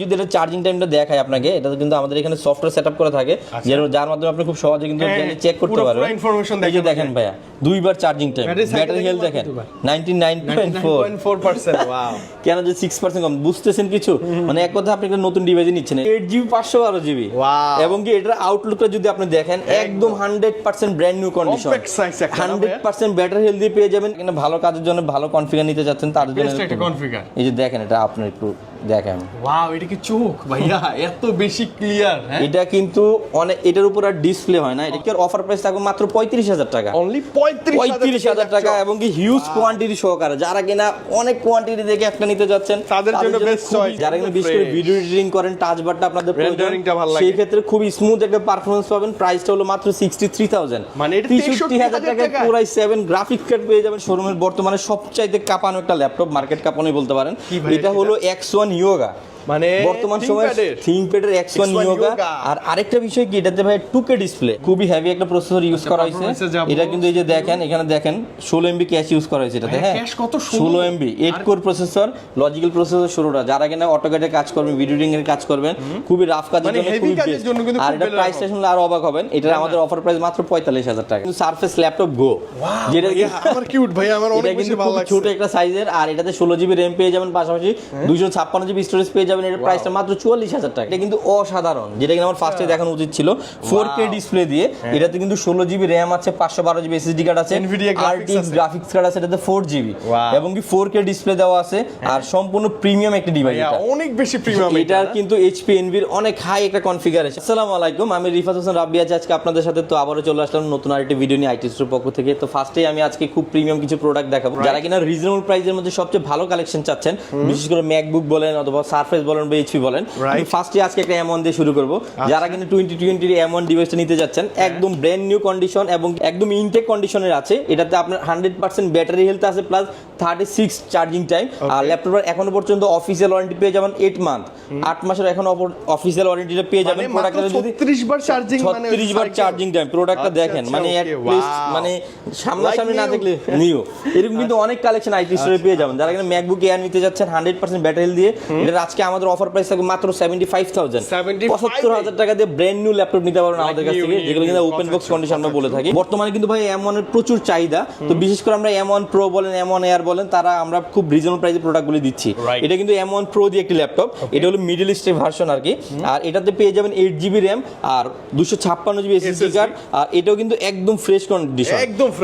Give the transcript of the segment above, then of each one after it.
যদি এটা চার্জিং টাইমটা দেখায় আপনাকে, এটা কিন্তু আমাদের এখানে সফটওয়্যার সেটআপ করা থাকে, যার মাধ্যমে আপনি খুব সহজে কিন্তু চেক করতে পারবেন। এই যে দেখেন ভাইয়া, দুইবার চার্জিং টাইম, ব্যাটারি হেলথ দেখেন 99.4%। ওয়াও, কেন যে 6% কম, বুঝতেছেন কিছু? মানে এক কথা আপনি একটা নতুন ডিভাইস নিচ্ছেন, 8GB 512GB, এবং কি এটার আউটলুকটা যদি আপনি দেখেন একদম 100% brand new condition, 100% battery health দিয়ে পেয়ে যাবেন। এখানে ভালো কাজের জন্য ভালো কনফিগার নিতে যাচ্ছেন তার জন্য একটা কনফিগার। এই যে দেখেন, এটা আপনার একটু দেখেন। ওয়াও, এটা কি চোখ ভাইয়া, এত বেশি ক্লিয়ার। এটা কিন্তু অনেক, এটার উপর আর ডিসপ্লে হয় না। এটার অফার প্রাইস থাকবে মাত্র 35,000 টাকা, অনলি 35,000 টাকা, এবং কি হিউজ কোয়ান্টিটি সহকারে। যারা কিনা অনেক কোয়ান্টিটি দেখে একটা নিতে যাচ্ছেন তাদের জন্য বেস্ট চয়েস। যারা কিনা বিশেষ করে ভিডিও এডিটিং করেন, টাচ বারটা আপনাদের প্রয়োজন, সেই ক্ষেত্রে খুব স্মুথ একটা পারফরম্যান্স পাবেন। প্রাইসটা হলো মাত্র 63,000, মানে এটা 63,000 টাকায় পুরাই 7 গ্রাফিক কার্ড পেয়ে যাবেন। শোরুমের বর্তমানে সবচাইতে কাঁপানো একটা ল্যাপটপ, মার্কেট কাঁপানোই বলতে পারেন। এটা হলো X1 Yoga, মানে বর্তমান সময়ে থিংকপ্যাডের X1 Yoga। আর আরেকটা বিষয় কি, এটাতে ভাই 2K ডিসপ্লে, খুবই হেভি একটা প্রসেসর ইউজ করা হয়েছে। এটা কিন্তু এই যে দেখেন, এখানে দেখেন 16 MB ক্যাশ ইউজ করা হয়েছে এটাতে। হ্যাঁ, 16 MB 8 core processor, logical processor 16টা। যারা কিনা অটোক্যাডে কাজ করবেন, ভিডিও এডিটিং এর কাজ করবেন, খুবই রাফ কাজের জন্য খুবই বেস্ট। আর এটা প্রাইসটা শুনলে আরো অবাক হবেন, এটা আমাদের অফার প্রাইস মাত্র 45,000 টাকা। কিন্তু সারফেস ল্যাপটপ গো, যেটা আমার কিউট ভাই, আমার অনেক বেশি ভালো লাগছে। ছোট একটা সাইজের, আর এটাতে 16GB RAM পেয়ে যাবেন, পাশাপাশি 256GB স্টোরেজ পেয়ে যাবেন। এর প্রাইসটা মাত্র 44,000 টাকা। এটা কিন্তু অসাধারণ, যেটা কিনা আমার ফার্স্টে দেখানো উচিত ছিল। 4K ডিসপ্লে দিয়ে, এটাতে কিন্তু 16GB RAM আছে, 512GB SSD কার্ড আছে, RTX গ্রাফিক্স কার্ড আছে, এটাতে 4GB, এবং কি 4K ডিসপ্লে দেওয়া আছে। আর সম্পূর্ণ প্রিমিয়াম একটা ডিভাইস, এটা অনেক বেশি প্রিমিয়াম। এটা কিন্তু HP Envy-র অনেক হাই একটা কনফিগারেশন। আসসালামু আলাইকুম, আমি রিফাত হোসেন রাব্বি আছি আজকে আপনাদের সাথে। তো আবারও চলে আসলাম নতুন আরেকটি ভিডিও নিয়ে আইটি স্টোর পক্ষ থেকে। তো ফার্স্টেই আমি আজকে খুব প্রিমিয়াম কিছু প্রোডাক্ট দেখাবো, যারা কিনা রিজনেবল প্রাইসের মধ্যে সবচেয়ে ভালো কালেকশন চাচ্ছেন, বিশেষ করে ম্যাকবুক বলেন অথবা সারফেস বলেন বা HP বলেন। ফার্স্টে আজকে একটা M1 দিয়ে শুরু করব। যারা কিন্তু 2020 M1 ডিভাইসটা নিতে যাচ্ছেন, একদম ব্র্যান্ড নিউ কন্ডিশন এবং একদম ইনটেক কন্ডিশনের আছে। এটাতে আপনার 100% ব্যাটারি হেলথ আছে, প্লাস 36 চার্জিং টাইম। আর ল্যাপটপের এখনো পর্যন্ত অফিসিয়াল ওয়ারেন্টি পেয়ে যাবেন 8 মান্থ, 8 মাসের এখনো অফিসিয়াল ওয়ারেন্টিটা পেয়ে যাবেন। প্রোডাক্টটা যদি 36 বার চার্জিং, মানে 36 বার চার্জিং টাইম, প্রোডাক্টটা দেখেন, মানে এট লিস্ট মানে সামনাসামনি না দেখলে নিউ। এরকম কিন্তু অনেক কালেকশন আইটি স্টোরে পেয়ে যাবেন। যারা কিনা ম্যাকবুক এয়ার নিতে যাচ্ছেন 100% ব্যাটারি হেলথ দিয়ে, এটা আজকে আমাদের অফার প্রাইস থাকবে মাত্র 75,000, 75,000 টাকা দিয়ে ব্র্যান্ড নিউ ল্যাপটপ নিতে পারবেন আমাদের কাছ থেকে, যেগুলো কিন্তু ওপেন বক্স কন্ডিশন আমরা বলে থাকি। বর্তমানে কিন্তু ভাই M1 এর প্রচুর চাহিদা। তো বিশেষ করে আমরা M1 Pro বলেন, M1 Air বলেন, তারা আমরা খুব রিজনেবল প্রাইসে প্রোডাক্টগুলো দিচ্ছি। এটা কিন্তু M1 Pro দিয়ে একটি ল্যাপটপ, এটা হলো মিডল ইস্টের ভার্সন আর কি। আর এটাতে পেয়ে যাবেন 8GB RAM আর 256GB SSD কার্ড। আর এটাও কিন্তু একদম fresh condition,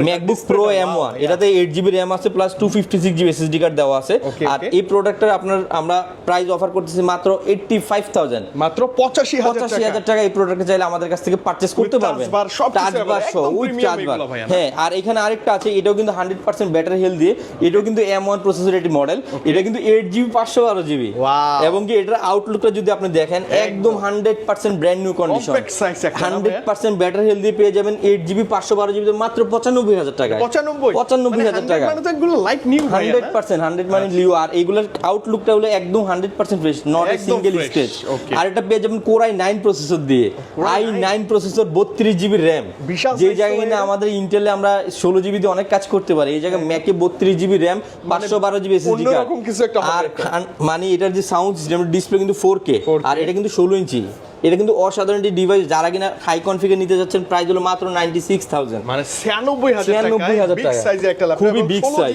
MacBook Pro M1, এটাতে 8GB RAM আছে, প্লাস 256GB SSD কার্ড দেওয়া আছে। আর এই প্রোডাক্টটা আপনার আমরা প্রাইস অফার করতেছি মাত্র 85,000, মাত্র 85,000 টাকা। এই প্রোডাক্টটা চাইলে আমাদের কাছ থেকে পারচেজ করতে পারবেন, টাচবার সহ উইথ চার্জবার। হ্যাঁ, আর এখানে আরেকটা আছে, এটাও কিন্তু 100% ব্যাটারি হেলথ দিয়ে, এটাও কিন্তু M1 প্রসেসর এটি মডেল। এটা কিন্তু 8GB 512GB, এবং কি এটার আউটলুকটা যদি আপনি দেখেন একদম 100% brand new condition, 100% battery health দিয়ে পেয়ে যাবেন। 8GB 512GB মাত্র 95,000 টাকা, 95,000 টাকা, মানে তো এগুলো লাইক নিউ 100% মানে নিউ। আর এইগুলোর আউটলুকটা হলো একদম 100% fresh, not a single stage. আর এটা পেয়ে যাবেন Core i9 প্রসেসর দিয়ে, i9 প্রসেসর 32GB RAM। যে জায়গায় না আমাদের ইন্টেলে আমরা 16GB দিয়ে অনেক কাজ করতে পারি, এই জায়গায় ম্যাকে 32GB RAM, 512GB SSD card. আর মানে এটার যে সাউন্ড সিস্টেম, ডিসপ্লে কিন্তু 4K, আর এটা কিন্তু 16 ইঞ্চি। এটা কিন্তু অসাধারণ একটি ডিভাইস। যারা কিনা হাই কনফিগার নিতে যাচ্ছেন, প্রাইস হলো মাত্র 96,000, মানে 96,000 টাকা, সাইজে একটা ল্যাপটপ, খুবই বিগ সাইজ।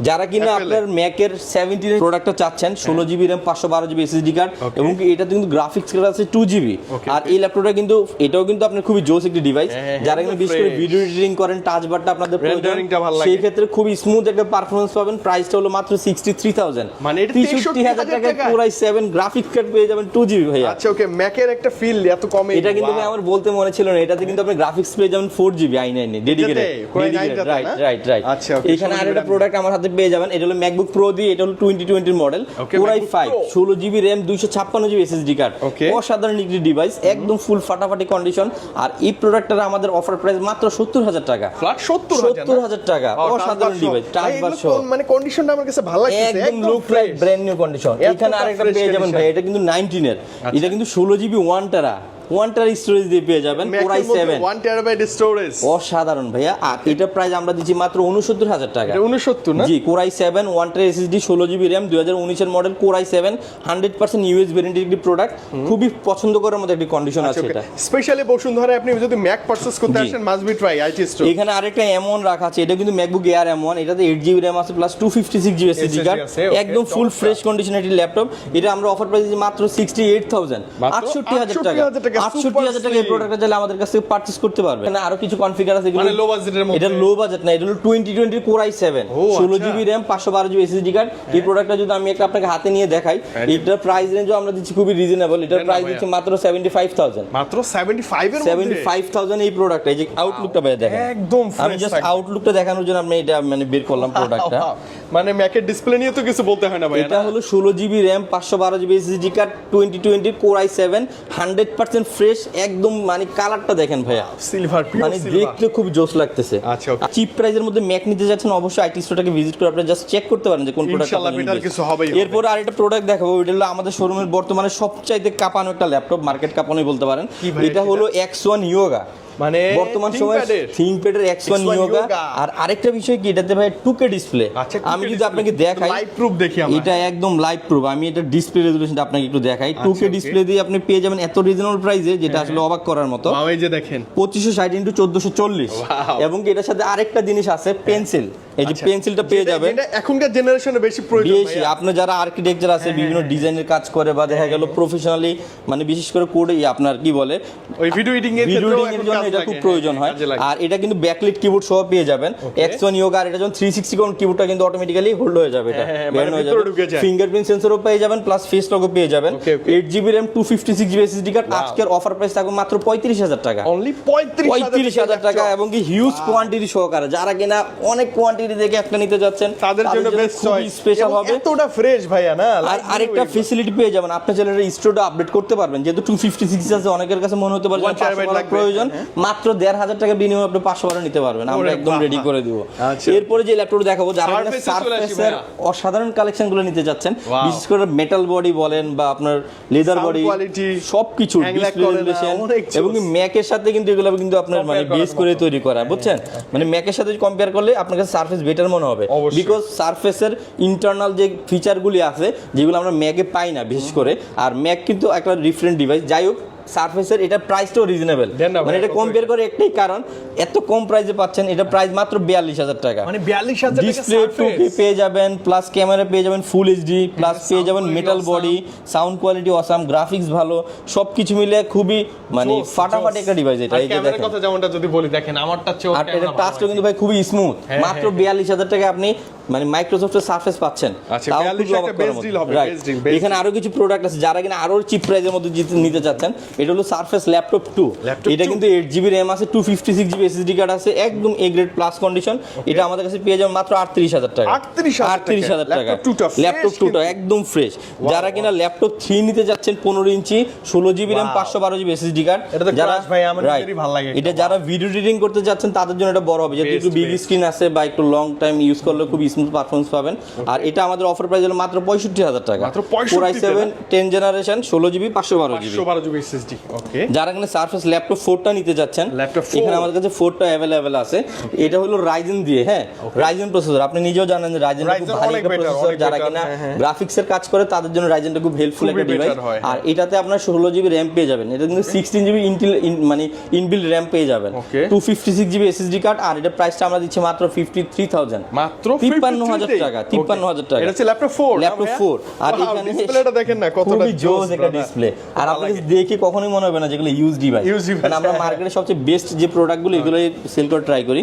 যারা কিনা আপনার ম্যাকের 17 প্রোডাক্টটা চাচ্ছেন, 16GB RAM, 512GB SSD card, এবং এটাতে কিন্তু গ্রাফিক্স কার্ড আছে 2GB। আর এই ল্যাপটপটা কিন্তু এটাও কিন্তু আপনার খুবই জোস একটি ডিভাইস। যারা কিনা বিশেষ করে ভিডিও এডিটিং করেন, টাচ বারটা আপনাদের প্রয়োজন, সেই ক্ষেত্রে খুবই স্মুথ একটা পারফরম্যান্স পাবেন। প্রাইসটা হলো মাত্র 63,000, মানে 63,000 টাকায় পুরাই 7 গ্রাফিক্স কার্ড পেয়ে যাবেন 2GB ভাইয়া। আচ্ছা, ওকে, ম্যাকের একটা ফিল এত কমে, এটা কিন্তু আমার বলতে মনে ছিল না, এটাতে কিন্তু আপনি গ্রাফিক্স পেয়ে যাবেন 4GB i9 ডেডিকেটেড, রাইট। আচ্ছা, এখানে আরেকটা প্রোডাক্ট আমার হাতে পেয়ে যাবেন, এটা হলো ম্যাকবুক Pro দিয়ে, এটা হলো 2020 model, Core i5, 16GB RAM, 256GB SSD card. অসাধারণ একটি ডিভাইস, একদম ফুল ফাটাফাটি কন্ডিশন। আর এই প্রোডাক্টটা আমাদের অফার প্রাইস মাত্র 70,000 টাকা, ফ্ল্যাট 70,000 টাকা। অসাধারণ ডিভাইস, টাচবার সহ, মানে কন্ডিশনটা আমার কাছে ভালো লাগছে, একদম look like brand new condition. এখানে আরেকটা পেয়ে যাবেন ভাই, এটা কিন্তু 19 এর, এটা কিন্তু 16GB 1 টেরা, 1 টেরা স্টোরেজ দিয়ে পেয়ে যাবেন Core i7 1 টেরাবাইট স্টোরেজ অসাধারণ ভাইয়া। আর এটা প্রাইস আমরা দিচ্ছি মাত্র 69000 টাকা। এটা 69 না? জি, Core i7 1 টেরা SSD 16GB RAM 2019 এর মডেল Core i7 100% ইউএস ভ্যারিয়েন্টের একটি প্রোডাক্ট, খুবই পছন্দ করার মতো একটি কন্ডিশন আছে এটা। স্পেশালি বসুন্ধরা আপনি যদি ম্যাক পারচেজ করতে আসেন must be try IT store. এখানে আরেকটা M1 রাখা আছে, এটা কিন্তু MacBook Air M1, এটাতে 8GB RAM আছে প্লাস 256GB SSD কার্ড, একদম ফুল ফ্রেশ কন্ডিশনের একটি ল্যাপটপ। এটা আমরা অফার প্রাইস দিচ্ছি মাত্র 68000, 68000 টাকা। 68000 টাকা এই প্রোডাক্টটা চাইলে আমাদের কাছ থেকে পারচেজ করতে পারবে। এখানে আরো কিছু কনফিগার আছে, এগুলো মানে লো বাজেটের মধ্যে। এটা লো বাজেট না, এটা হলো 2020 Core i7 16GB RAM 512GB SSD card. এই প্রোডাক্টটা যদি আমি একটা আপনাকে হাতে নিয়ে দেখাই, এটার প্রাইস রেঞ্জও আমরা দিচ্ছি খুবই রিজনেবল। এটার প্রাইস দিচ্ছি মাত্র 75000, মাত্র 75 এর মধ্যে 75000 এই প্রোডাক্ট। এই যে আউটলুকটা ভাই দেখেন, একদম আমি জাস্ট আউটলুকটা দেখানোর জন্য আমি এটা মানে বের করলাম প্রোডাক্টটা। মানে ম্যাকের ডিসপ্লে নিয়ে তো কিছু বলতে হয় না ভাই। এটা হলো 16GB RAM 512GB SSD card 2020 Core i7 100% fresh, একদম মানে কালারটা দেখেন ভাইয়া, সিলভার পিওর মানে দেখতে খুব জোশ লাগতেছে। আচ্ছা, ওকে। চিপ প্রাইজের মধ্যে ম্যাক নিতে যাচ্ছেন, অবশ্যই আইটি স্টোরটাকে ভিজিট করে আপনারা জাস্ট চেক করতে পারেন যে কোন প্রোডাক্ট ইনশাআল্লাহ বেটার কিছু হবেই হবে। এরপর আরেকটা প্রোডাক্ট দেখাবো, এটা হলো আমাদের শোরুমের বর্তমানে সবচাইতে কাঁপানো একটা ল্যাপটপ, মার্কেট কাঁপানোই বলতে পারেন। এটা হলো X1 Yoga, মানে বর্তমান সময়ে থিংকপ্যাডের X1 Yoga। আর আরেকটা বিষয় কি, এটাতে ভাই 2K ডিসপ্লে। আমি যদি আপনাকে দেখাই লাইভ প্রুফ দেখি আমরা, এটা একদম লাইভ প্রুফ। আমি এটা ডিসপ্লে রেজোলিউশনটা আপনাকে একটু দেখাই। 2K ডিসপ্লে দিয়ে আপনি পেয়ে যাবেন এত রিজনেবল প্রাইসে, যেটা আসলে অবাক করার মতো। এই যে দেখেন 2560 × 1440, এবং এটার সাথে আরেকটা জিনিস আছে, পেন্সিল। এই যে পেন্সিলটা পেয়ে যাবেন, এটা এখনকার জেনারেশনে বেশি প্রয়োজন বেশি। আপনি যারা আর্কিটেকচার আছে, বিভিন্ন ডিজাইনের কাজ করে, বা দেখা গেল প্রফেশনালি মানে বিশেষ করে কোডে আপনার কি বলে ওই ভিডিও এডিটিং এর জন্য এটা খুব প্রয়োজন হয়। আর এটা কিন্তু ব্যাকলিট কিবোর্ড সহ পেয়ে যাবেন X1 Yoga। আর এটা যখন 360 কোণ কিবোর্ডটা কিন্তু অটোমেটিক্যালি হোল্ড হয়ে যাবে, এটা ব্যান হয়ে যাবে। ফিঙ্গারপ্রিন্ট সেন্সরও পেয়ে যাবেন, প্লাস ফেস লগও পেয়ে যাবেন। 8GB RAM 256GB SSD card. আজকের অফার প্রাইস থাকবে মাত্র 35000 টাকা, অনলি 35000 টাকা, এবং কি হিউজ কোয়ান্টিটি সহকারে। যারা কিনা অনেক কোয়ান্টিটি দেখে একটা নিতে যাচ্ছেন, তাদের জন্য বেস্ট চয়েস, স্পেশাল হবে। এতটা ফ্রেশ ভাইয়া না। আর আরেকটা ফ্যাসিলিটি পেয়ে যাবেন, আপনি চাইলে স্টোরটা আপডেট করতে পারবেন। যেহেতু 256 আছে, অনেকের কাছে মনে হতে পারে 512 প্রয়োজন, মাত্র 1500 টাকা বিনিময়ে আপনি 512 নিতে পারবেন, আমরা একদম রেডি করে দিব। এরপরে যে ল্যাপটপ দেখাবো, যারা সারফেসের অসাধারণ কালেকশনগুলো নিতে যাচ্ছেন, বিশেষ করে মেটাল বডি বলেন বা আপনার লেদার বডি, সবকিছু ডিসপ্লে রেজোলিউশন, এবং ম্যাকের সাথে কিন্তু এগুলো কিন্তু আপনার মানে বেস করে তৈরি করা, বুঝছেন? মানে ম্যাকের সাথে কম্পেয়ার করলে আপনার কাছে সারফেস বেটার মনে হবে, বিকজ সারফেসের ইন্টারনাল যে ফিচারগুলি আছে যেগুলো আমরা ম্যাকে পাই না বিশেষ করে। আর ম্যাক কিন্তু একটা ডিফারেন্ট ডিভাইস। যাই হোক, সারফেসের এটা প্রাইসটাও রিজনেবল, মানে এটা কম্পেয়ার করে একটাই কারণ, এত কম প্রাইসে পাচ্ছেন। এটা প্রাইস মাত্র 42000 টাকা, মানে 42000 টাকা। ডিসপ্লে 2K পেয়ে যাবেন, প্লাস ক্যামেরা পেয়ে যাবেন ফুল এইচডি, প্লাস পেয়ে যাবেন metal body, sound quality awesome, graphics ভালো, সবকিছু মিলে খুবই মানে ফাটাফাটি একটা ডিভাইস এটা। এই যে ক্যামেরার কথা যেমনটা যদি বলি, দেখেন আমারটা চেয়ে আর এটা টাচটা কিন্তু ভাই খুবই স্মুথ। মাত্র 42000 টাকা আপনি মানে মাইক্রোসফটের সারফেস পাচ্ছেন। তাও খুব অবাক করার মতো। এখানে আরো কিছু প্রোডাক্ট আছে, যারা কিনা আরো চিপ প্রাইসের মধ্যে নিতে চাচ্ছেন। এটা হলো সারফেস ল্যাপটপ 2। এটা কিন্তু 8GB RAM আছে, 256GB SSD কার্ড আছে, একদম এ গ্রেড প্লাস কন্ডিশন। এটা আমাদের কাছে পেয়ে যাবেন মাত্র 38000 টাকা। 38000 টাকা ল্যাপটপ 2টা একদম ফ্রেশ। যারা কিনা ল্যাপটপ 3 নিতে যাচ্ছেন 15 ইঞ্চি 16GB RAM 512GB SSD card, যারা ভাই আমার ভালো লাগে, এটা যারা ভিডিও এডিটিং করতে যাচ্ছেন তাদের জন্য এটা বড় হবে, যেহেতু একটু বিগ স্ক্রিন আছে বা একটু লং টাইম ইউজ করলে খুব স্মুথ পারফরম্যান্স পাবেন। আর এটা আমাদের অফার প্রাইস হলো মাত্র 65000 টাকা। Core i7 10 generation 16GB 512GB SSD। ওকে, যারা কিনা সারফেস ল্যাপটপ 4টা নিতে যাচ্ছেন, এখানে আমাদের কাছে 4টা अवेलेबल আছে। এটা হলো রাইজেন দিয়ে, হ্যাঁ রাইজেন প্রসেসর। আপনি নিজেও জানেন যে রাইজেন খুব ভালো একটা প্রসেসর, যারা কিনা গ্রাফিক্সের কাজ করে তাদের জন্য রাইজেনটা খুব হেল্পফুল একটা ডিভাইস। আর এটাতে আপনার 16GB RAM পেয়ে যাবেন, এটা কিন্তু 16GB ইন্টেল মানে ইনবিল্ট RAM পেয়ে যাবেন, 256GB SSD কার্ড। আর এটা প্রাইসটা আমরা দিচ্ছি মাত্র 53000, মাত্র 53000 টাকা। 53000 টাকা। এটা হচ্ছে ল্যাপটপ 4। ল্যাপটপ 4। আর এখানে ডিসপ্লেটা দেখেন না কতটা জোস একটা ডিসপ্লে। আর আপনাদের দেখে কখনোই মনে হবে না যেগুলো ইউজ ডিভাইস, কারণ আমরা মার্কেটে সবচেয়ে বেস্ট যে প্রোডাক্টগুলো এগুলো সেল করে ট্রাই করি।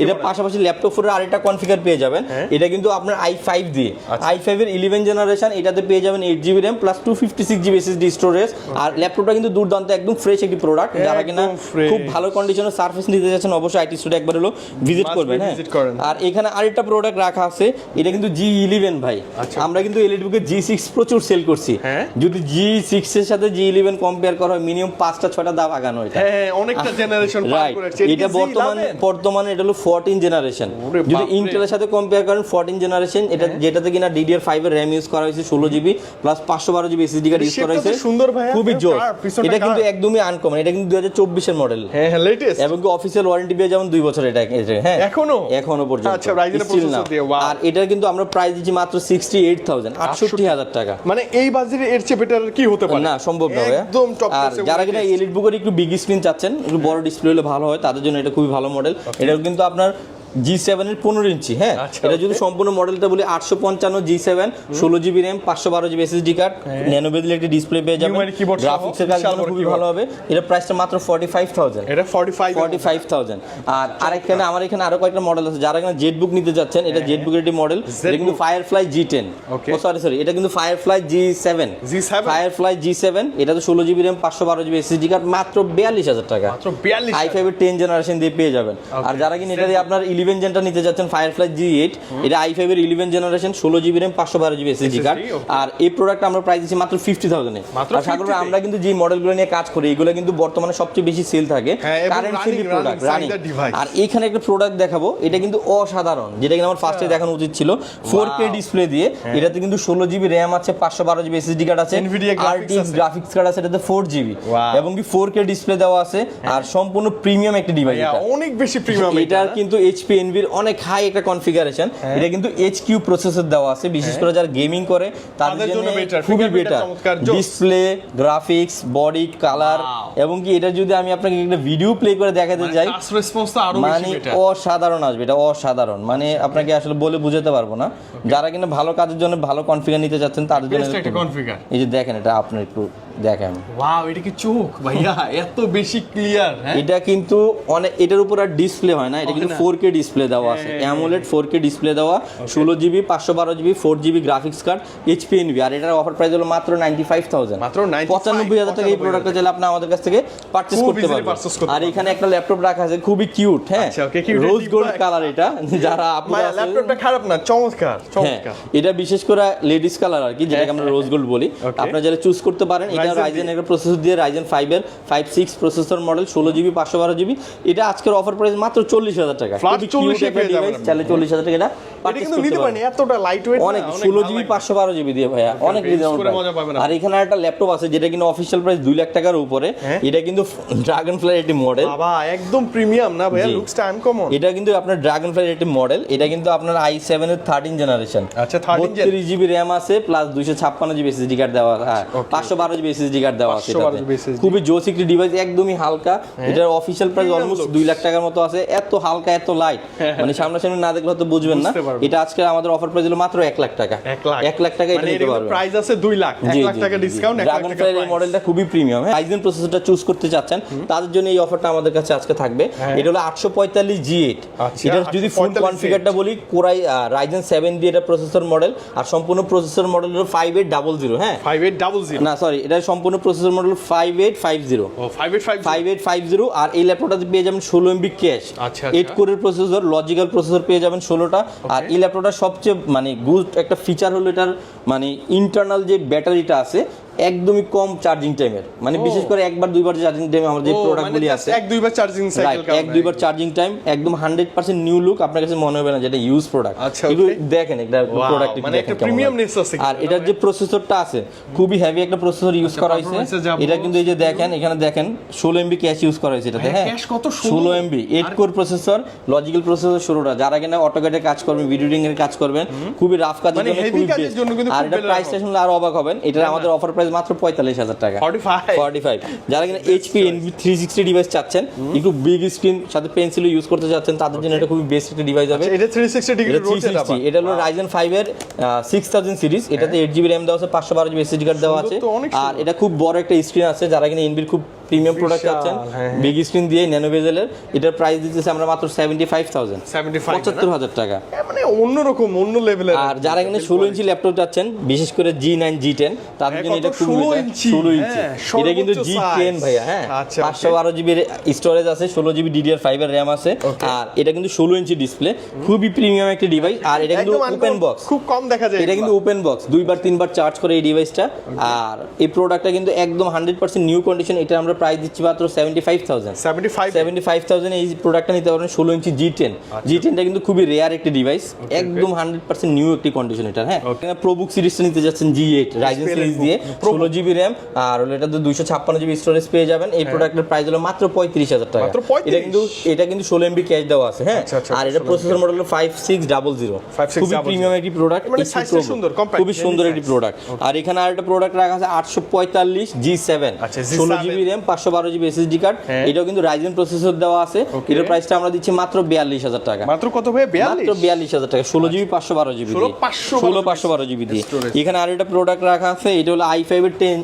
এটা পাশাপাশি ল্যাপটপ 4 এর আরেকটা কনফিগার পেয়ে যাবেন। এটা কিন্তু আপনার i5 দিয়ে, i5 এর 11 জেনারেশন। এটাতে পেয়ে যাবেন 8GB RAM plus 256GB SSD storage. আর ল্যাপটপটা কিন্তু দুর্দান্ত, একদম ফ্রেশ একটি প্রোডাক্ট। যারা কিনা খুব ভালো কন্ডিশনের সার্ভিস নিতে যাচ্ছেন, অবশ্যই আইটি স্টুডিও একবার হলো ভিজিট করবেন। হ্যাঁ, আর এখানে আরেকটা প্রোডাক্ট রাখা আছে, এটা কিন্তু G11 ভাই। আমরা কিন্তু এলইডি G6 প্রচুর সেল করছি। যদি G6 এর সাথে G11 কম্পেয়ার করা হয় মিনিমাম 5টা-6টা দাম আগানো এটা। হ্যাঁ অনেকটা জেনারেশন পার করেছে। এটা বর্তমানে এটা হলো 14 জেনারেশন। যদি ইন্টেলের সাথে কম্পেয়ার করেন 14 জেনারেশন, এটা যেটাতে কিনা DDR5 এর RAM ইউজ করা হয়েছে 16GB plus 512GB SSD card use করা হয়েছে। সুন্দর ভাই, খুবই জোস। এটা কিন্তু একদমই আনকমন, এটা কিন্তু 2024 এর মডেল। হ্যাঁ লেটেস্ট, এবং কি অফিশিয়াল ওয়ারেন্টি পেয়ে যাবেন 2 বছর এটা। হ্যাঁ এখনো পর্যন্ত। আচ্ছা রাইজেনের প্রসেসর দিয়ে। আর এটা কিন্তু আমরা প্রাইস দিচ্ছি মাত্র 68,000 টাকা। মানে এই বাজারে এর চেয়ে বেটার কি হতে পারে? না, সম্ভব না ভাই। একদম টপ। আর যারা কিনা এলিট বুকের একটু বিগ স্ক্রিন চাচ্ছেন, একটু বড় ডিসপ্লে হলে ভালো হয়, তাদের জন্য এটা খুবই ভালো মডেল। এটা কিন্তু আপনার G7 এর 15 ইঞ্চি। হ্যাঁ, এটা যদি সম্পূর্ণ মডেলটা বলি 855 G7 16GB RAM 512GB SSD card, nano বেজেল একটা ডিসপ্লে পেয়ে যাবেন। গ্রাফিক্সের কাজ জন্য খুবই ভালো হবে। এটা প্রাইসটা মাত্র 45,000। এটা 45,000। আর আরেকখানে আমার এখানে আরো কয়েকটা মডেল আছে যারা কিনা জেটবুক নিতে যাচ্ছেন। এটা জেটবুকের একটি মডেল, এটা কিন্তু ফায়ারফ্লাই G10। ও সরি, এটা কিন্তু ফায়ারফ্লাই G7। ফায়ারফ্লাই G7, এটা তো 16GB RAM 512GB SSD card, মাত্র 42,000 টাকা। মাত্র 42। i5 এর 10 জেনারেশন দিয়ে পেয়ে যাবেন। আর যারা কিনা এটা দিয়ে আপনার 11 জেনটা নিতে যাচ্ছেন ফায়ারফ্লাই G8, এটা i5 এর 11 generation 16GB RAM 512GB SSD card. আর এই প্রোডাক্ট আমরা প্রাইস দিচ্ছি মাত্র 50,000 এ। আর সাগর ভাই, আমরা কিন্তু যে মডেলগুলো নিয়ে কাজ করি এগুলো কিন্তু বর্তমানে সবচেয়ে বেশি সেল থাকে, কারেন্ট ফ্রি প্রোডাক্ট রানিং। আর এখানে একটা প্রোডাক্ট দেখাবো, এটা কিন্তু অসাধারণ, যেটা কিনা আমার ফার্স্টে দেখানো উচিত ছিল। 4K ডিসপ্লে দিয়ে, এটাতে কিন্তু 16GB RAM আছে, 512GB SSD কার্ড আছে, RTX গ্রাফিক্স কার্ড আছে, এটাতে 4GB এবং কি 4K ডিসপ্লে দেওয়া আছে। আর সম্পূর্ণ প্রিমিয়াম একটা ডিভাইস, এটা অনেক বেশি প্রিমিয়াম। এটার কিন্তু HP Envy এর অনেক হাই একটা কনফিগারেশন। এটা কিন্তু HQ প্রসেসর দেওয়া আছে, বিশেষ করে যারা গেমিং করে তাদের জন্য খুবই better. Display, graphics, body, colour এবং কি এটা যদি আমি আপনাকে একটা ভিডিও প্লে করে দেখাতে যাই, মানে অসাধারণ আসবে। এটা অসাধারণ, মানে আপনাকে আসলে বলে বুঝাতে পারবো না। যারা কিনা ভালো কাজের জন্য ভালো কনফিগার নিতে চাচ্ছেন তাদের জন্য এই যে দেখেন, এটা আপনার একটু দেখেন। ওয়াও, এটা কি চোখ ভাইয়া, এত বেশি ক্লিয়ার। এটা কিন্তু অনেক, এটার উপর আর ডিসপ্লে হয় না, এটা কিন্তু 4K ডিসপ্লে দেওয়া আছে, অ্যামোলেড 4K ডিসপ্লে দেওয়া, 16GB 512GB 4GB graphics card, HP Envy। আর এটার অফার প্রাইস হলো মাত্র 95,000, মাত্র 95,000 টাকা। এই প্রোডাক্টটা চাইলে আপনি আমাদের কাছ থেকে পারচেজ করতে পারবেন। আর এখানে একটা ল্যাপটপ রাখা আছে, খুবই কিউট। হ্যাঁ, রোজ গোল্ড কালার। এটা যারা আপনারা ল্যাপটপটা খারাপ না, চমৎকার চমৎকার। এটা বিশেষ করে লেডিস কালার আর কি, যেটাকে আমরা রোজ গোল্ড বলি। আপনারা যারা চুজ করতে পারেন। এটা রাইজেন এর প্রসেসর দিয়ে, রাইজেন 5 এর 5.6 প্রসেসর মডেল, 16GB 512GB। এটা আজকের অফার প্রাইস মাত্র 40,000 টাকা। খুবই কিউট একটা ডিভাইস, চাইলে 40,000 টাকা এটা পারচেজ করতে পারেন। এতটা লাইট ওয়েট, অনেক 16GB 512GB দিয়ে ভাইয়া, অনেক রিজনেবল। আর এখানে একটা ল্যাপটপ আছে যেটা কিন্তু অফিশিয়াল প্রাইস 2 লাখ টাকার উপরে। এটা কিন্তু ড্রাগনফ্লাই এর মডেল। বাবা, একদম প্রিমিয়াম না ভাইয়া, লুকসটা আনকমন। এটা কিন্তু আপনার ড্রাগনফ্লাই এর মডেল। এটা কিন্তু আপনার i7 এর 13 জেনারেশন। আচ্ছা, 32GB RAM আছে প্লাস 256GB SSD কার্ড দেওয়া আছে, 512GB SSD কার্ড দেওয়া আছে। খুবই জোস একটি ডিভাইস, একদমই হালকা। এটার অফিশিয়াল প্রাইস অলমোস্ট 2 লাখ টাকার মতো আছে। এত হালকা, এত লাইট, মানে সামনাসামনি না দেখলে হয়তো বুঝবেন না। এটা আজকে আমাদের অফার প্রাইস হলো মাত্র 1 লাখ টাকা। 1 লাখ টাকা এটা নিতে পারবেন। প্রাইস আছে 2 লাখ, 1 লাখ টাকা ডিসকাউন্ট। ড্রাগনফ্লাই এই মডেলটা খুবই প্রিমিয়াম। হ্যাঁ, রাইজেন প্রসেসরটা চুজ করতে চাচ্ছেন তাদের জন্য এই অফারটা আমাদের কাছে আজকে থাকবে। এটা হলো 845 G8। এটা যদি ফুল কনফিগারটা বলি, কোরাই রাইজেন 7 দিয়ে এটা প্রসেসর মডেল। আর সম্পূর্ণ প্রসেসর মডেল হলো 5800। হ্যাঁ, 5800 না সরি, এটা সম্পূর্ণ প্রসেসর মডেল 5850। ও 5850। আর এই ল্যাপটপটাতে পেয়ে যাবেন 16MB ক্যাশ, 8 কোরের প্রসেসর, লজিক্যাল প্রসেসর পেয়ে যাবেন 16টা। আর এই ল্যাপটপটার সবচেয়ে মানে গুড একটা ফিচার হলো এটার মানে ইন্টারনাল যে ব্যাটারিটা আছে একদমই কম চার্জিং টাইমের, মানে বিশেষ করে একবার দুইবার চার্জিং টাইম আমাদের যে প্রোডাক্টগুলি আছে, এক দুইবার চার্জিং সাইকেল, এক দুইবার চার্জিং টাইম, একদম 100% নিউ লুক। আপনার কাছে মনে হবে না যেটা ইউজ প্রোডাক্ট। একটু দেখেন একটা প্রোডাক্ট, মানে একটা প্রিমিয়ামনেস আছে। আর এটার যে প্রসেসরটা আছে খুবই হেভি একটা প্রসেসর ইউজ করা হয়েছে। এটা কিন্তু এই যে দেখেন, এখানে দেখেন 16MB ক্যাশ ইউজ করা হয়েছে এটাতে। হ্যাঁ, 16MB 8 core processor, logical processor 16টা। যারা কিনা অটোক্যাডে কাজ করবেন, ভিডিও এডিটিং এর কাজ করবেন, খুবই রাফ কাজের জন্য খুবই বেস্ট। আর এটা প্রাইসটা শুনলে আরো অবাক হবেন, এটা আমাদের অফার প্রাইস মাত্র 45,000 টাকা। 45। যারা কিনা HP Envy 360 ডিভাইস চাচ্ছেন, একটু বিগ স্ক্রিন সাথে পেন্সিল ইউজ করতে চাচ্ছেন, তাদের জন্য এটা খুবই বেস্ট একটা ডিভাইস হবে। এটা 360 ডিগ্রি রোটেট আবার। এটা হলো Ryzen 5 এর 6000 সিরিজ। এটাতে 8GB RAM দেওয়া আছে, 512GB SSD কার্ড দেওয়া আছে। আর এটা খুব বড় একটা স্ক্রিন আছে। যারা কিনা Envy খুব প্রিমিয়াম প্রোডাক্ট আছেন হ্যাঁ। বিগ স্ক্রিন দিয়ে ন্যানো বেজেলের, এটার প্রাইস দিতেছে আমরা মাত্র 75,000 75 75,000 টাকা। মানে অন্যরকম অন্য লেভেলের। আর যারা এখানে 16 ইঞ্চি ল্যাপটপ চাচ্ছেন, বিশেষ করে G9 G10, তাদের জন্য এটা খুব 16 ইঞ্চি, 16 ইঞ্চি, হ্যাঁ, এটা কিন্তু সর্বোচ্চ G10 size। ভাইয়া, হ্যাঁ আচ্ছা, 512 জিবি স্টোরেজ আছে, 16 জিবি DDR5 এর RAM আছে, আর এটা কিন্তু 16 ইঞ্চি ডিসপ্লে, খুবই প্রিমিয়াম একটা ডিভাইস। আর এটা কিন্তু একদম ওপেন বক্স, খুব কম দেখা যায় এটা কিন্তু ওপেন বক্স, 2-3 বার চার্জ করে এই ডিভাইসটা। আর এই প্রোডাক্টটা কিন্তু একদম 100% নিউ কন্ডিশন, এটা আমরা প্রাইস দিচ্ছি মাত্র 75,000 75,000 এই প্রোডাক্টটা নিতে পারেন। 16 ইঞ্চি G10, G10টা কিন্তু খুবই রেয়ার একটি ডিভাইস, একদম 100% নিউ একটি কন্ডিশন এটা। হ্যাঁ, এখানে প্রোবুক সিরিজটা নিতে যাচ্ছেন G8 রাইজেন সিরিজ দিয়ে, 16 জিবি RAM, আর হলো এটাতে 256 জিবি স্টোরেজ পেয়ে যাবেন। এই প্রোডাক্টের প্রাইস হলো মাত্র 35,000 টাকা। মাত্র 35? এটা কিন্তু 16 MB ক্যাশ দেওয়া আছে। হ্যাঁ, আচ্ছা, আচ্ছা, আর এটা প্রসেসর মডেল হলো 5600, খুবই প্রিমিয়াম একটি প্রোডাক্ট, মানে সাইজটা সুন্দর, compact, খুবই সুন্দর একটি প্রোডাক্ট। আর এখানে আরেকটা প্রোডাক্ট রাখা আছে 845 G7, আচ্ছা, 16 GB RAM, 512 GB SSD card, এটাও কিন্তু রাইজেন প্রসেসর দেওয়া আছে। এটার প্রাইসটা আমরা দিচ্ছি মাত্র 42,000 টাকা। মাত্র কত ভাই? মাত্র 42,000 টাকা, 16 জিবি 512 জিবি দিয়ে, 512 জিবি দিয়ে। এখানে আরেকটা প্রোডাক্ট রাখা আছে, এটা হলো i5 এর 10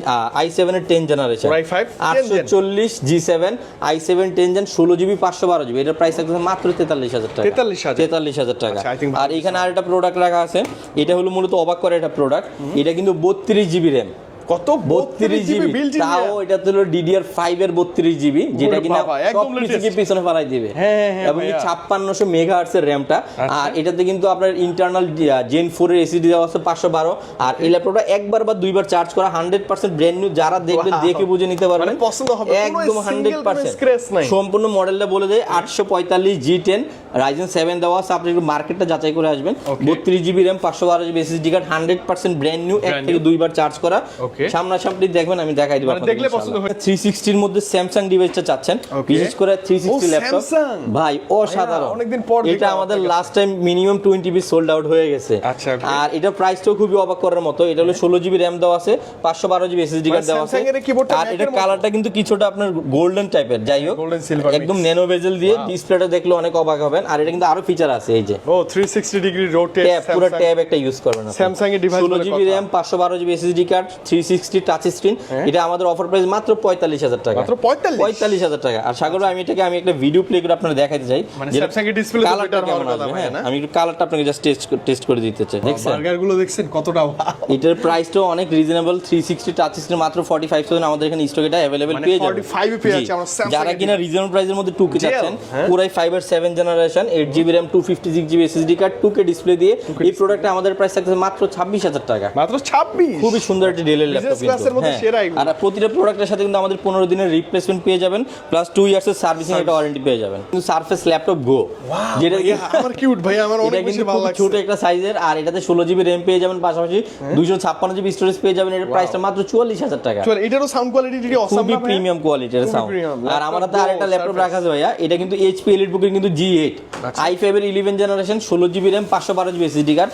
i7 এর 10 generation, i5 840 G7 i7 10 gen, 16 GB 512 GB, এটার প্রাইস আছে মাত্র 43,000 টাকা। 43,000 টাকা। আচ্ছা, I think আর এখানে আরেকটা প্রোডাক্ট রাখা আছে, এটা হলো মূলত অবাক করে একটা প্রোডাক্ট, এটা কিন্তু 32 জিবি RAM, কত? 32 জিবি, তাও এটা হলো DDR5 এর 32 জিবি, যেটা কিনা একদম সবকিছুকে পিছনে ফেলাই দিবে। এবং 5600 মেগাহার্টজ এর র‍্যামটা। আর এটাতে কিন্তু আপনার ইন্টারনাল Gen 4 এর SSD দেওয়া আছে 512। আর এই ল্যাপটপটা একবার বা দুইবার চার্জ করা 100% ব্র্যান্ড নিউ, যারা দেখবেন দেখে বুঝে নিতে পারবেন, পছন্দ হবে একদম 100%। সম্পূর্ণ মডেলটা বলে দেয়, 845 G10 Ryzen 7 দেওয়া আছে, আপনি একটু মার্কেটটা যাচাই করে আসবেন। 32 GB RAM, 512 GB SSD card, 100% brand new, এক থেকে দুইবার চার্জ করা। সামনাসামনি দেখবেন, আমি দেখাই দিব আপনাদের। দেখলে পছন্দ হবে। 360 এর মধ্যে স্যামসাং ডিভাইসটা চাচ্ছেন, বিশেষ করে 360 ল্যাপটপ, ভাই অসাধারণ। অনেকদিন পর এটা আমাদের last time minimum 20 piece sold out হয়ে গেছে। আচ্ছা, আর এটা প্রাইসটাও খুবই অবাক করার মতো, এটা হলো 16 জিবি RAM দেওয়া আছে, 512 জিবি SSD কার্ড দেওয়া আছে। আর এটা কালারটা কিন্তু কিছুটা আপনার গোল্ডেন টাইপের, যাই হোক একদম ন্যানো বেজেল দিয়ে, ডিসপ্লেটা দেখলে অনেক অবাক হবেন। আর এটা কিন্তু আরো ফিচার আছে, এই যে 360 ডিগ্রি রোটেট, পুরো ট্যাব একটা ইউজ করবেন স্যামসাং এর device, 16 GB RAM, 512 GB SSD card, 360 touch screen. এটা আমাদের অফার প্রাইস মাত্র 45,000 টাকা। মাত্র 45,000 টাকা। আর সাগর ভাই, আমি একটা ভিডিও প্লে করে আপনাদের দেখাতে চাই, মানে স্যামসাং এর ডিসপ্লে কালারটা কেমন আসবে। হ্যাঁ, আমি একটু কালারটা আপনাকে জাস্ট টেস্ট করে দিতে চাই। দেখছেন বার্গার গুলো দেখছেন কতটা? এটার প্রাইসটাও অনেক রিজনেবল, 360 টাচ স্ক্রিন মাত্র 45,000 আমাদের এখানে স্টক এটা अवेलेबल পেয়ে যাবেন। 45 এ পেয়ে যাচ্ছে আমরা স্যামসাং। যারা কিনা রিজনেবল প্রাইসের মধ্যে 2K চাচ্ছেন, পুরাই 5 এর 7 generation, 8 GB RAM, 256 GB SSD card, 2K display দিয়ে, এই প্রোডাক্টে আমাদের প্রাইস থাকছে মাত্র 26,000 টাকা। মাত্র 26? খুবই সুন্দর একটা ডেলের ল্যাপটপ কিন্তু। আর প্রতিটা প্রোডাক্টের সাথে কিন্তু আমাদের 15 দিনের রিপ্লেসমেন্ট পেয়ে যাবেন, প্লাস 2 ইয়ার্সের সার্ভিসিং একটা ওয়ারেন্টি পেয়ে যাবেন। কিন্তু সারফেস ল্যাপটপ গো, যেটা আমার কিউট ভাই, আমার অনেক বেশি ভালো লাগছে। ছোট একটা সাইজের, আর এটাতে 16 জিবি RAM পেয়ে যাবেন, পাশাপাশি 256 জিবি স্টোরেজ পেয়ে যাবেন। এর প্রাইসটা মাত্র 44,000 টাকা। এটারও সাউন্ড কোয়ালিটি অসাম, খুবই প্রিমিয়াম কোয়ালিটির সাউন্ড। আর আমার হাতে আরেকটা ল্যাপটপ রাখা আছে ভাইয়া, এটা কিন্তু HP EliteBook এর কিন্তু G8 i5 এর 11 generation, 16 GB RAM, 512 GB SSD card,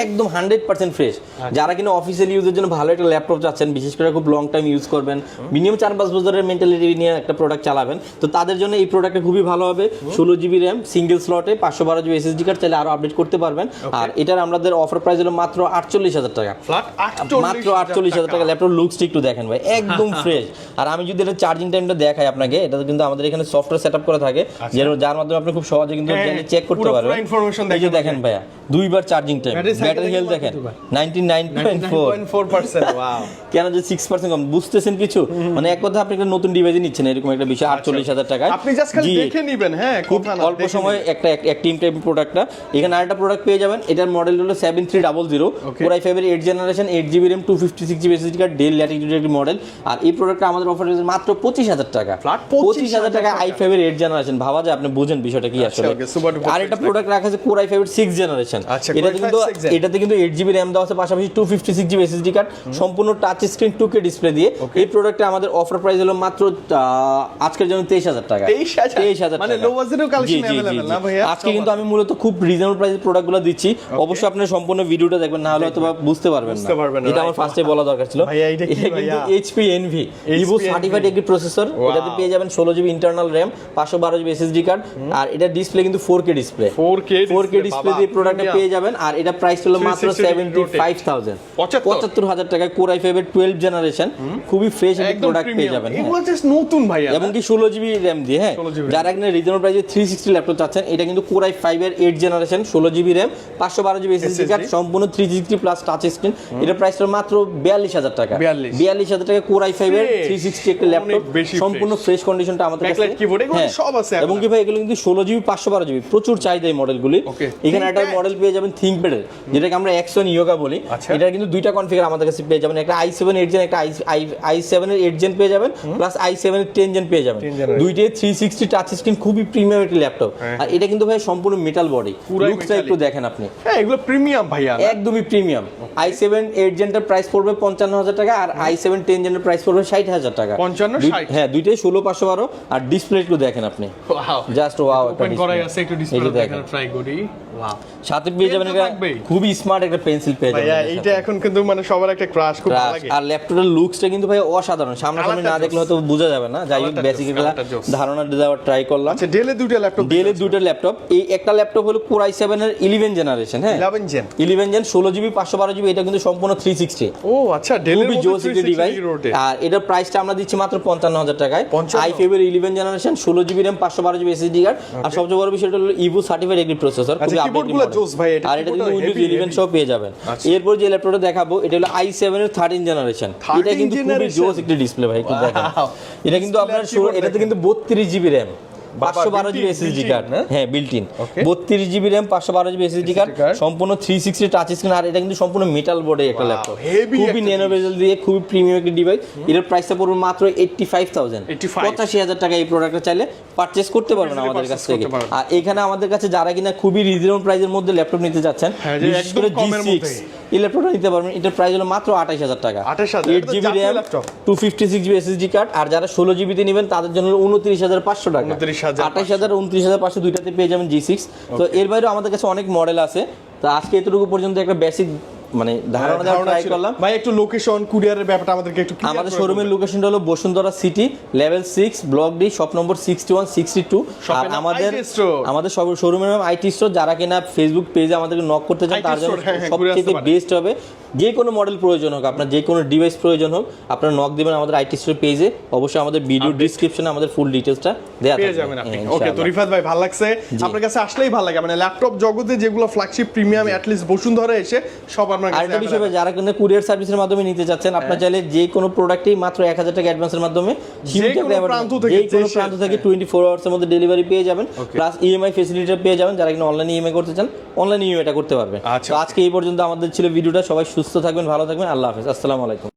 একদম 100% ফ্রেশ। যারা কিনা অফিসিয়াল ইউজের জন্য ভালো একটা ল্যাপটপ চাচ্ছেন, বিশেষ করে খুব লং টাইম ইউজ করবেন, মিনিমাম 4-5 বছরের মেন্টালিটি নিয়ে একটা প্রোডাক্ট চালাবেন, তো তাদের জন্য এই প্রোডাক্টটা খুবই ভালো হবে। 16 জিবি RAM, সিঙ্গেল স্লটে, 512 জিবি SSD কার্ড, চাইলে আরো আপডেট করতে পারবেন। আর এটার আমাদের অফার প্রাইস হলো মাত্র 48,000 টাকা। মাত্র 48,000 টাকা। ল্যাপটপ লুকসটা একটু দেখেন ভাই, একদম ফ্রেশ। আর আমি যদি এটা চার্জিং টাইমটা দেখাই আপনাকে, এটা কিন্তু আমাদের এখানে সফটওয়্যার সেটআপ করা থাকে, যার মাধ্যমে আপনি খুব সহজে কিন্তু চেক করতে পারবেন। এই যে দেখেন ভাইয়া, দুইবার চার্জিং টাইম, ব্যাটারি হেলথ দেখেন 99.4%। ওয়াও, কেন যে 6% কম, বুঝতেছেন কিছু? মানে এক কথা, আপনি একটা নতুন ডিভাইস নিচ্ছেন, এরকম একটা বিষয় 48,000 টাকায় আপনি জাস্ট খালি দেখে নেবেন। হ্যাঁ, খুব অল্প সময়ে একটা টিম টাইপ প্রোডাক্টটা। এখানে আরেকটা প্রোডাক্ট পেয়ে যাবেন, এটার মডেল হলো 7300, Core i5 এর 8 generation, 8 GB RAM, 256 GB SSD card, del Latitude একটি মডেল। আর এই প্রোডাক্টটা আমাদের অফার হচ্ছে মাত্র 25,000 টাকা। 25,000 টাকা i5 এর 8 জেনারেশন, ভাবা যায়, আপনি বুঝেন বিষয়টা কি আসলে। আর একটা প্রোডাক্ট রাখা আছে Core i5 এর 6 জেনারেশন, এটাতে কিন্তু 8 জিবি RAM দেওয়া আছে, পাশাপাশি 256 জিবি SSD কার্ড, সম্পূর্ণ টাচ স্ক্রিন, 2K ডিসপ্লে দিয়ে। এই প্রোডাক্টে আমাদের অফার প্রাইস হলো মাত্র আজকের জন্য 23,000 টাকা। 23,000 মানে লো বাজেটেও কালেকশন अवेलेबल না ভাইয়া? আজকে কিন্তু আমি মূলত খুব রিজনেবল প্রাইসে প্রোডাক্টগুলো দিচ্ছি। অবশ্যই আপনারা সম্পূর্ণ ভিডিওটা দেখবেন, না হলে হয়তো বুঝতে পারবেন না। এটা আমার ফার্স্টে বলা দরকার ছিল। এটা কিন্তু HP Envy Evo সার্টিফাইড একটি প্রসেসর, এটাতে পেয়ে যাবেন 16 GB internal RAM, 512 GB SSD card, আর এটা ডিসপ্লে কিন্তু 4K ডিসপ্লে, 4K ডিসপ্লে দিয়ে প্রোডাক্টটা পেয়ে যাবেন। আর এটা প্রাইস হলো মাত্র 75,000, 75,000 টাকায় Core i5 এর 12 জেনারেশন, খুবই ফ্রেশ একটা একদম প্রোডাক্ট পেয়ে প্রিমিয়াম যাবেন। এগুলো জাস্ট নতুন ভাইয়া এবং কি 16GB RAM দিয়ে, হ্যাঁ 16GB যারা এখানে রিজনেবল প্রাইসে 360 ল্যাপটপ চাচ্ছেন, এটা কিন্তু Core i5 এর 8 generation, 16GB RAM, 512GB SSD card, সম্পূর্ণ 360 প্লাস টাচ স্ক্রিন। এটা প্রাইসটা মাত্র 42000 টাকা। 42000 টাকা Core i5 এর 360 একটা ল্যাপটপ, সম্পূর্ণ ফ্রেশ কন্ডিশনটা আমাদের কাছে। ব্যাকলাইট কিবোর্ড এগুলো সব আছে এবং কি ভাই এগুলো কিন্তু 16GB 512GB প্রচুর চাহিদা এই মডেলগুলি। এখানে একটা মডেল পেয়ে যাবেন ThinkPad এর, যেটাকে আমরা Axon Yoga বলি। এটা কিন্তু দুইটা কনফিগার আমাদের কাছে পেয়ে যাবেন, একটা i7 8 জেন, একটা i7 এর 8 জেন পেয়ে যাবেন, প্লাস i7 এর 10 জেন পেয়ে যাবেন। দুইটাই 360 টাচ স্ক্রিন, খুবই প্রিমিয়াম একটা ল্যাপটপ। আর এটা কিন্তু ভাই সম্পূর্ণ মেটাল বডি, লুকসটা একটু দেখেন আপনি। হ্যাঁ এগুলো প্রিমিয়াম ভাইয়া, একদমই প্রিমিয়াম। i7 8 জেনটার প্রাইস পড়বে 55000 টাকা, আর i7 10 জেনের প্রাইস পড়বে 60000 টাকা। 55 হ্যাঁ দুইটাই 16512। আর ডিসপ্লে একটু দেখেন আপনি, জাস্ট ওয়াও। ওপেন করা আছে, একটু ডিসপ্লে দেখেন, ট্রাই করি। ওয়াও, সাথে পেয়ে যাবেন এটা খুবই স্মার্ট একটা পেন্সিল পেয়ে যাবেন। ভাইয়া এইটা এখন কিন্তু মানে সবার একটা ক্রাশ, খুব ভালো লাগে। আর ল্যাপটপের লুকসটা কিন্তু ভাই অসাধারণ, সামনাসামনি না দেখলে হয়তো বোঝা যাবে না। যাই হোক বেসিক একটা ধারণা দেওয়ার ট্রাই করলাম। আচ্ছা ডেলে দুটো ল্যাপটপ, ডেলে দুটো ল্যাপটপ। এই একটা ল্যাপটপ হলো Core i7 এর 11 জেনারেশন, হ্যাঁ 11 জেন, 16GB 512GB। এটা কিন্তু সম্পূর্ণ 360। ও আচ্ছা, ডেলের মধ্যে জোস একটা ডিভাইস। আর এটার প্রাইসটা আমরা দিচ্ছি মাত্র 55000 টাকায়। i5 এর 11 generation, 16GB RAM, 512GB SSD card. আর সবচেয়ে বড় বিষয়টা হলো Evo সার্টিফাইড এগ্রি প্রসেসর, খুবই আপডেটেড মডেল। আর এটা কিন্তু Windows 11 সহ পেয়ে যাবেন। এরপর যে ল্যাপটপটা দেখাবো এটা হলো i7 এর 13 জেনারেশন। এটা কিন্তু খুবই জোস একটা ডিসপ্লে ভাই, একটু দেখেন। এটা কিন্তু আপনার এটাতে কিন্তু 32GB RAM, 512GB SSD card, হ্যাঁ built in 32GB RAM, 512GB SSD card, সম্পূর্ণ 360 টাচ স্ক্রিন। আর এটা কিন্তু সম্পূর্ণ মেটাল বোর্ডে একটা ল্যাপটপ, খুবই ন্যানো বেজেল দিয়ে, খুবই প্রিমিয়াম একটা ডিভাইস। এর প্রাইসটা পড়বে মাত্র 85000, 85000 টাকা। এই প্রোডাক্টটা চাইলে পারচেজ করতে পারবেন আমাদের কাছ থেকে। আর এখানে আমাদের কাছে যারা কিনা খুবই রিজনেবল প্রাইসের মধ্যে ল্যাপটপ নিতে যাচ্ছেন, বিশেষ করে G6 এই ল্যাপটপটা নিতে পারবেন। এটার প্রাইস হলো মাত্র 28000 টাকা। 8GB RAM, 256GB SSD card. আর যারা 16GB তে নেবেন তাদের জন্য 29500 টাকা। 28000 29500 দুইটাতে পেয়ে যাবেন G6। তো এর বাইরেও আমাদের কাছে অনেক মডেল আছে। তো আজকে এতটুকু পর্যন্ত একটা বেসিক মানে ধারণা দেওয়ার ট্রাই করলাম। ভাই একটু লোকেশন, কুরিয়ারের ব্যাপারটা আমাদেরকে একটু ক্লিয়ার। আমাদের শোরুমের লোকেশনটা হলো Bashundhara city, level 6, block D, shop number 61 62। আর আমাদের সব শোরুমের নাম আইটি স্টোর। যারা কিনা ফেসবুক পেজে আমাদেরকে নক করতে চান তার জন্য সবচেয়ে বেস্ট হবে। যে কোনো মডেল প্রয়োজন হোক, আপনার যে কোনো ডিভাইস প্রয়োজন হোক, আপনারা নক দিবেন আমাদের আইটি স্টোর পেজে। অবশ্যই আমাদের ভিডিও ডেসক্রিপশনে আমাদের ফুল ডিটেইলসটা দেয়া পেয়ে যাবেন আপনি। ওকে, তো রিফাত ভাই ভালো লাগছে, আপনার কাছে আসলেই ভালো লাগে। মানে ল্যাপটপ জগতে যেগুলো flagship premium at least Bashundhara এসে সব আপনার কাছে। আরেকটা বিষয়, যারা কিন্তু কুরিয়ার সার্ভিসের মাধ্যমে নিতে চাচ্ছেন, আপনারা চাইলে যে কোনো প্রোডাক্টই মাত্র 1000 টাকা অ্যাডভান্সের মাধ্যমে যে কোনো প্রান্ত থেকে 24 আওয়ার্সের মধ্যে ডেলিভারি পেয়ে যাবেন, প্লাস ইএমআই ফ্যাসিলিটি পেয়ে যাবেন। যারা কিনা অনলাইনে ইএমআই করতে চান, অনলাইনে ইএমআইটা করতে পারবেন। তো আজকে এই পর্যন্ত আমাদের ছিল ভিডিওটা। সবাই সুস্থ থাকবেন, ভালো থাকবেন, আল্লাহ হাফেজ, আসসালামু আলাইকুম।